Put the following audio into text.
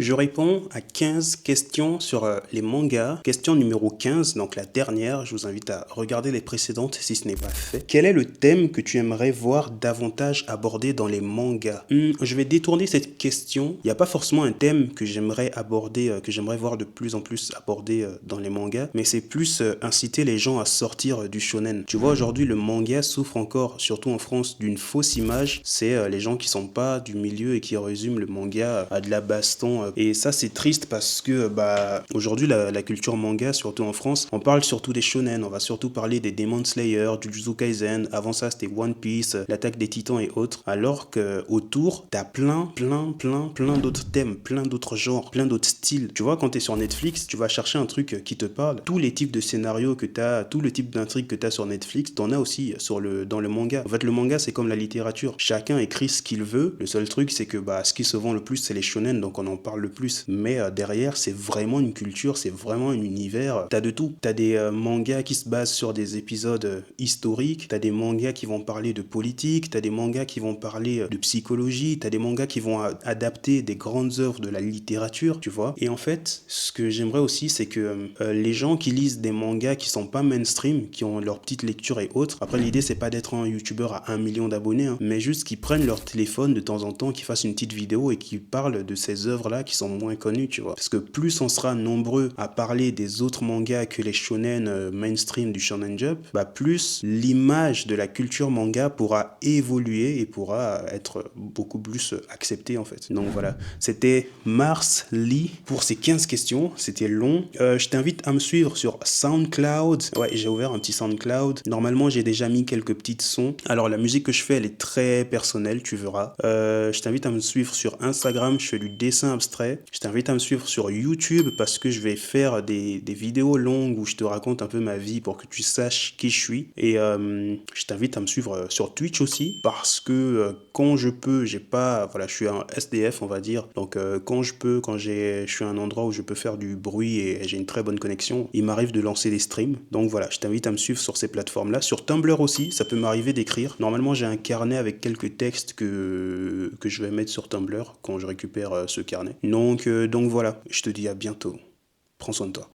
Je réponds à 15 questions sur les mangas. Question numéro 15, donc la dernière. Je vous invite à regarder les précédentes si ce n'est pas fait. Quel est le thème que tu aimerais voir davantage abordé dans les mangas? Je vais détourner cette question. Il n'y a pas forcément un thème que j'aimerais aborder, que j'aimerais voir de plus en plus abordé dans les mangas, mais c'est plus inciter les gens à sortir du shonen. Tu vois, aujourd'hui, le manga souffre encore, surtout en France, d'une fausse image. C'est les gens qui sont pas du milieu et qui résument le manga à de la baston. Et ça, c'est triste parce que aujourd'hui, la culture manga, surtout en France, on parle surtout des shonen. On va surtout parler des Demon Slayer, du Jujutsu Kaisen. Avant ça, c'était One Piece, l'attaque des Titans et autres. Alors que autour, t'as plein d'autres thèmes, plein d'autres genres, plein d'autres styles. Tu vois, quand t'es sur Netflix, tu vas chercher un truc qui te parle. Tous les types de scénarios que t'as, tout le type d'intrigue que t'as sur Netflix, t'en as aussi dans le manga. En fait, le manga, c'est comme la littérature. Chacun écrit ce qu'il veut. Le seul truc, c'est que ce qui se vend le plus, c'est les shonen, donc on en parle le plus. Mais derrière, c'est vraiment une culture, c'est vraiment un univers. T'as de tout. T'as des mangas qui se basent sur des épisodes historiques. T'as des mangas qui vont parler de politique. T'as des mangas qui vont parler de psychologie. T'as des mangas qui vont adapter des grandes œuvres de la littérature, tu vois. Et en fait, ce que j'aimerais aussi, c'est que les gens qui lisent des mangas qui sont pas mainstream, qui ont leur petite lecture et autres. Après, l'idée, c'est pas d'être un youtubeur à 1 million d'abonnés, hein, mais juste qu'ils prennent leur téléphone de temps en temps, qu'ils fassent une petite vidéo et qu'ils parlent de ces œuvres-là qui sont moins connues, tu vois. Parce que plus on sera nombreux à parler des autres mangas que les shonen mainstream du Shonen Jump, plus l'image de la culture manga pourra évoluer et pourra être beaucoup plus acceptée, en fait. Donc voilà, c'était Mars Lee pour ces 15 questions. C'était long. Je t'invite à me suivre sur SoundCloud. Ouais, j'ai ouvert un petit SoundCloud. Normalement, j'ai déjà mis quelques petits sons. Alors, la musique que je fais, elle est très personnelle, tu verras. Je t'invite à me suivre sur Instagram. Je fais du dessin abstrait. Je t'invite à me suivre sur YouTube parce que je vais faire des vidéos longues où je te raconte un peu ma vie pour que tu saches qui je suis. Et je t'invite à me suivre sur Twitch aussi parce que quand je peux, j'ai pas, voilà, je suis un SDF, on va dire. Donc, quand je peux, je suis à un endroit où je peux faire du bruit et j'ai une très bonne connexion, il m'arrive de lancer des streams. Donc voilà, je t'invite à me suivre sur ces plateformes-là. Sur Tumblr aussi, ça peut m'arriver d'écrire. Normalement, j'ai un carnet avec quelques textes que je vais mettre sur Tumblr quand je récupère ce carnet. Donc voilà, je te dis à bientôt. Prends soin de toi.